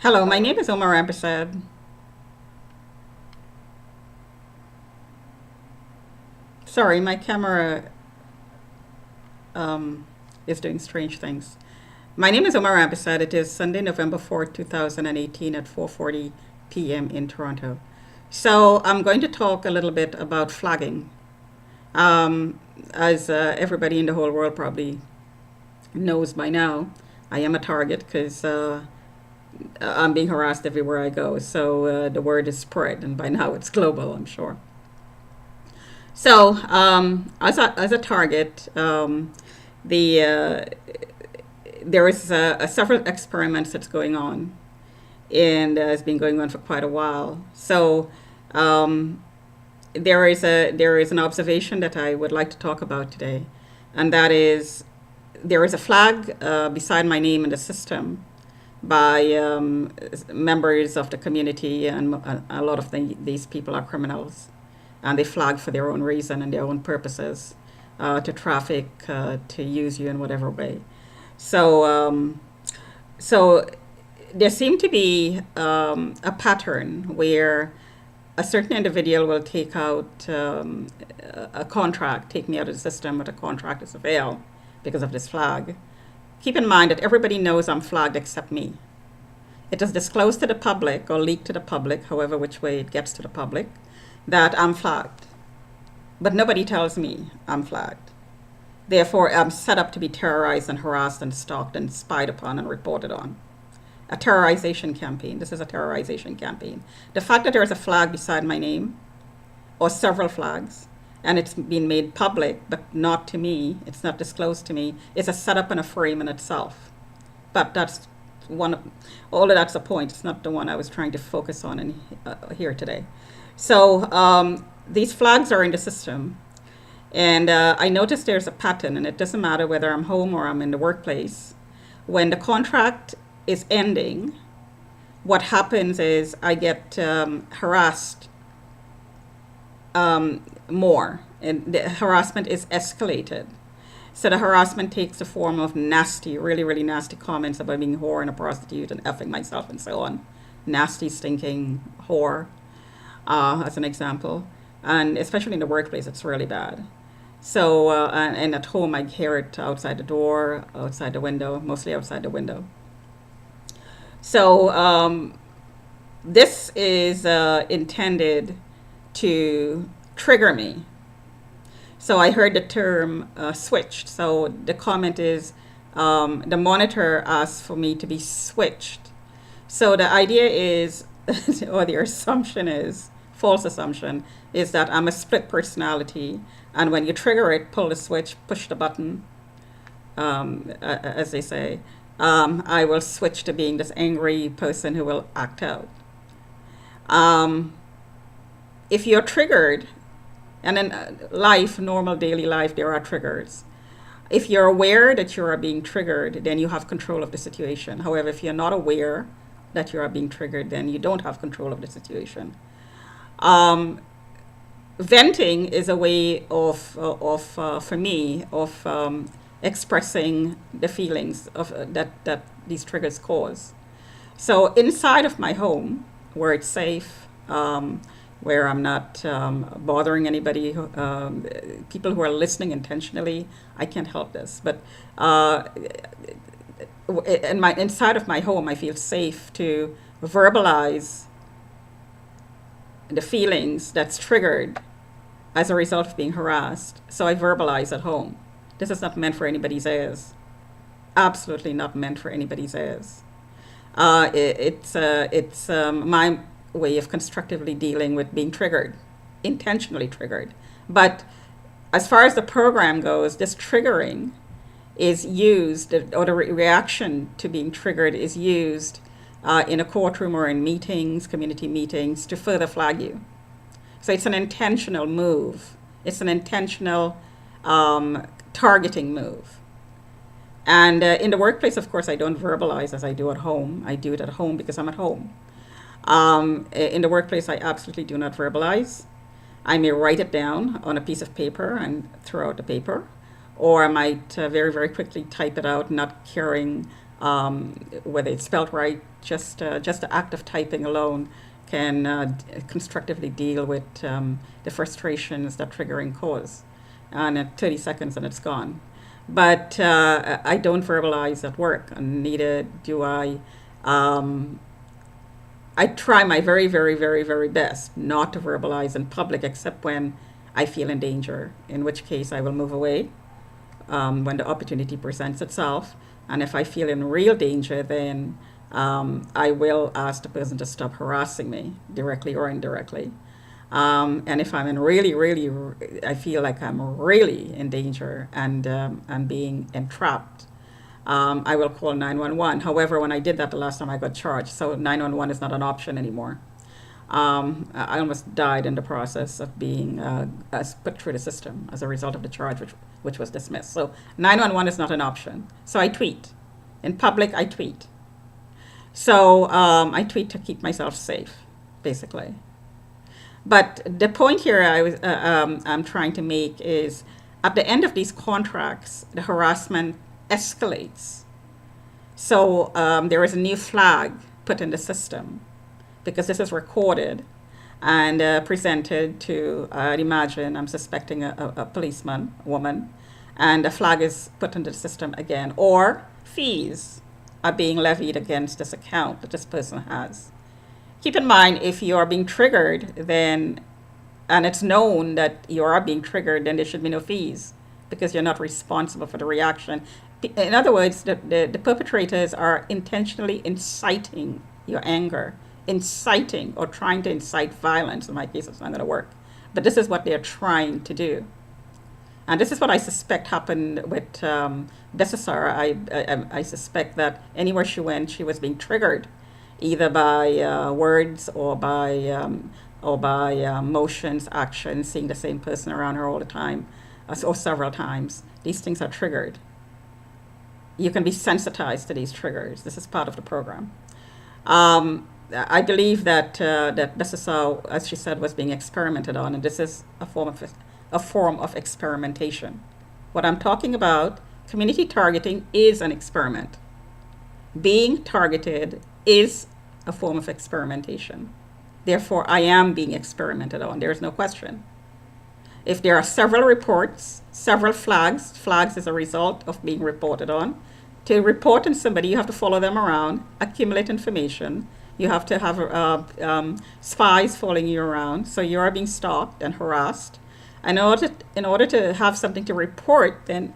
Hello, my name is Omar Abisad. Sorry, my camera um, is doing strange things. My name is Omar Abisad. It is Sunday, November 4th, 2018 at 4:40 p.m. in Toronto. So I'm going to talk a little bit about flagging. Um, as everybody in the whole world probably knows by now, I am a target because I'm being harassed everywhere I go. So the word is spread, and by now it's global, I'm sure. So, as a target, the there is several experiments that's going on, and has been going on for quite a while. So, um, there is an observation that I would like to talk about today, and that is there is a flag beside my name in the system by members of the community, and a lot of these people are criminals, and they flag for their own reason and their own purposes, to traffic, to use you in whatever way. So, so there seemed to be a pattern where a certain individual will take out a contract, take me out of the system with a contract as a fail because of this flag. Keep in mind that everybody knows I'm flagged except me. It is disclosed to the public or leaked to the public, however which way it gets to the public, that I'm flagged. But nobody tells me I'm flagged. Therefore, I'm set up to be terrorized and harassed and stalked and spied upon and reported on. A terrorization campaign. This is a terrorization campaign. The fact that there's a flag beside my name, or several flags, and it's been made public, but not to me, it's not disclosed to me, is a setup and a frame in itself. But that's one of, all of that's a point. It's not the one I was trying to focus on here today. So these flags are in the system, and I noticed there's a pattern, and it doesn't matter whether I'm home or I'm in the workplace. When the contract is ending, what happens is I get harassed more, and the harassment is escalated. So the harassment takes the form of nasty, really, really nasty comments about being a whore and a prostitute and effing myself and so on. Nasty, stinking whore, as an example. And especially in the workplace, it's really bad. So, and at home, I hear it outside the door, outside the window, mostly outside the window. So, this is intended to trigger me. So I heard the term switched. So the comment is the monitor asks for me to be switched. So the idea is, or the assumption is, false assumption, is that I'm a split personality. And when you trigger it, pull the switch, push the button, as they say, I will switch to being this angry person who will act out. If you're triggered, and in life, normal daily life, there are triggers. If you're aware that you are being triggered, then you have control of the situation. However, if you're not aware that you are being triggered, then you don't have control of the situation. Venting is a way of for me, of expressing the feelings of that these triggers cause. So inside of my home, where it's safe, where I'm not bothering anybody, people who are listening intentionally, I can't help this. But inside of my home, I feel safe to verbalize the feelings that's triggered as a result of being harassed. So I verbalize at home. This is not meant for anybody's ears. Absolutely not meant for anybody's ears. It's my way of constructively dealing with being triggered, intentionally triggered. But as far as the program goes, this triggering is used, or the reaction to being triggered is used in a courtroom or in meetings, community meetings, to further flag you. So it's an intentional move. It's an intentional targeting move. And in the workplace, of course, I don't verbalize as I do at home. I do it at home because I'm at home. In the workplace, I absolutely do not verbalize. I may write it down on a piece of paper and throw out the paper, or I might very, very quickly type it out, not caring whether it's spelled right, just the act of typing alone can constructively deal with the frustrations that triggering cause. And at 30 seconds and it's gone. But I don't verbalize at work, and neither do I. I try my very, very, very, very best not to verbalize in public except when I feel in danger, in which case I will move away when the opportunity presents itself. And if I feel in real danger, then I will ask the person to stop harassing me, directly or indirectly. And if I'm in really, I feel like I'm really in danger and I'm being entrapped, I will call 911. However, when I did that the last time, I got charged, so 911 is not an option anymore. I almost died in the process of being put through the system as a result of the charge, which was dismissed. So 911 is not an option. So I tweet. In public, I tweet. So I tweet to keep myself safe, basically. But the point here I'm trying to make is, at the end of these contracts, the harassment escalates. So there is a new flag put in the system, because this is recorded and presented to, I'd imagine, I'm suspecting a policeman, woman, and a flag is put into the system again, or fees are being levied against this account that this person has. Keep in mind, if you are being triggered, then, and it's known that you are being triggered, then there should be no fees, because you're not responsible for the reaction. In other words, the perpetrators are intentionally inciting your anger, inciting or trying to incite violence. In my case, it's not going to work. But this is what they're trying to do. And this is what I suspect happened with Besasara. I suspect that anywhere she went, she was being triggered, either by words or by motions, actions, seeing the same person around her all the time, or several times. These things are triggered. You can be sensitized to these triggers. This is part of the program. I believe that Besasara, as she said, was being experimented on, and this is a form of experimentation. What I'm talking about, community targeting, is an experiment. Being targeted is a form of experimentation. Therefore, I am being experimented on. There is no question. If there are several reports, several flags is a result of being reported on. To report on somebody, you have to follow them around, accumulate information. You have to have spies following you around. So you are being stalked and harassed. And in order to have something to report, then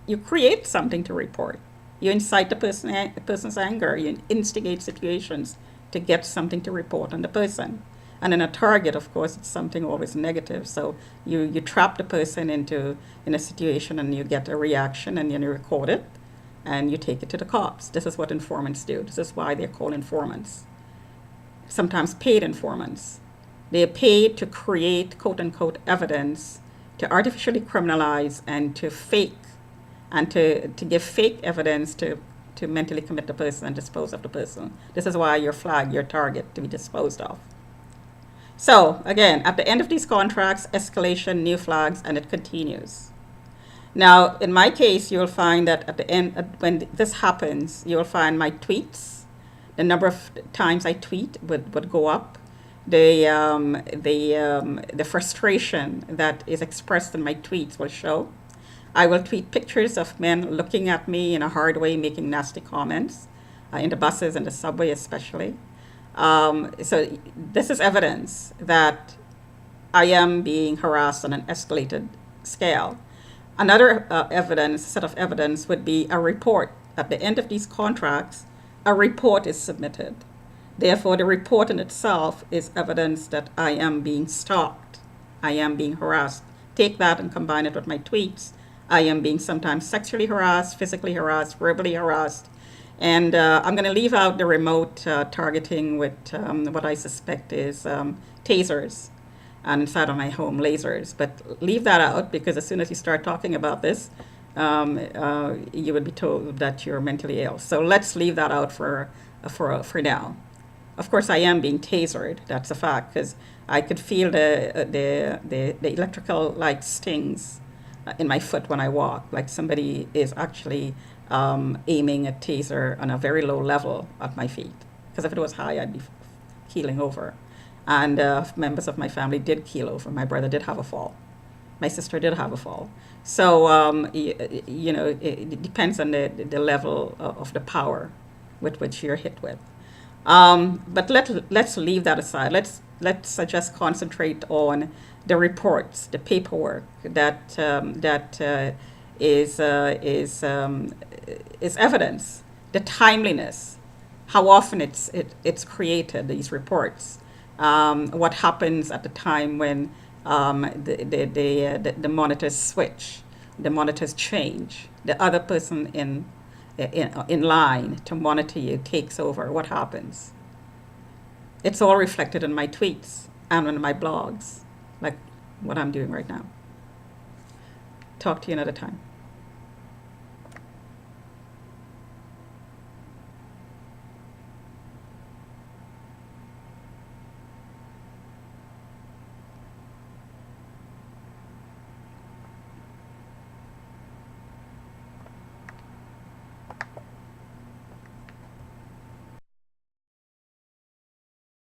you create something to report. You incite the person's anger. You instigate situations to get something to report on the person. And in a target, of course, it's something always negative. So you trap the person in a situation, and you get a reaction, and then you record it, and you take it to the cops. This is what informants do. This is why they're called informants. Sometimes paid informants. They're paid to create, quote unquote, evidence, to artificially criminalize and to fake, and to give fake evidence to mentally commit the person and dispose of the person. This is why you're flagged, your target, to be disposed of. So again, at the end of these contracts, escalation, new flags, and it continues. Now, in my case, you'll find that at the end, when this happens, you'll find my tweets, the number of times I tweet would go up. The frustration that is expressed in my tweets will show. I will tweet pictures of men looking at me in a hard way, making nasty comments, in the buses and the subway especially. So this is evidence that I am being harassed on an escalated scale. Another set of evidence would be a report. At the end of these contracts, a report is submitted. Therefore, the report in itself is evidence that I am being stalked. I am being harassed. Take that and combine it with my tweets. I am being sometimes sexually harassed, physically harassed, verbally harassed. And I'm going to leave out the remote targeting with what I suspect is tasers, and inside of my home, lasers. But leave that out, because as soon as you start talking about this, you would be told that you're mentally ill. So let's leave that out for now. Of course, I am being tasered. That's a fact, because I could feel the electrical like stings in my foot when I walk, like somebody is actually aiming a taser on a very low level at my feet. Because if it was high, I'd be keeling over. And members of my family did keel over. My brother did have a fall. My sister did have a fall. So, you know, it depends on the level of the power with which you're hit with. But let's leave that aside. Let's just concentrate on the reports, the paperwork that is evidence, the timeliness, how often it's created, these reports, what happens at the time when the monitors switch, the monitors change, the other person in line to monitor you takes over, what happens? It's all reflected in my tweets and in my blogs, like what I'm doing right now. Talk to you another time.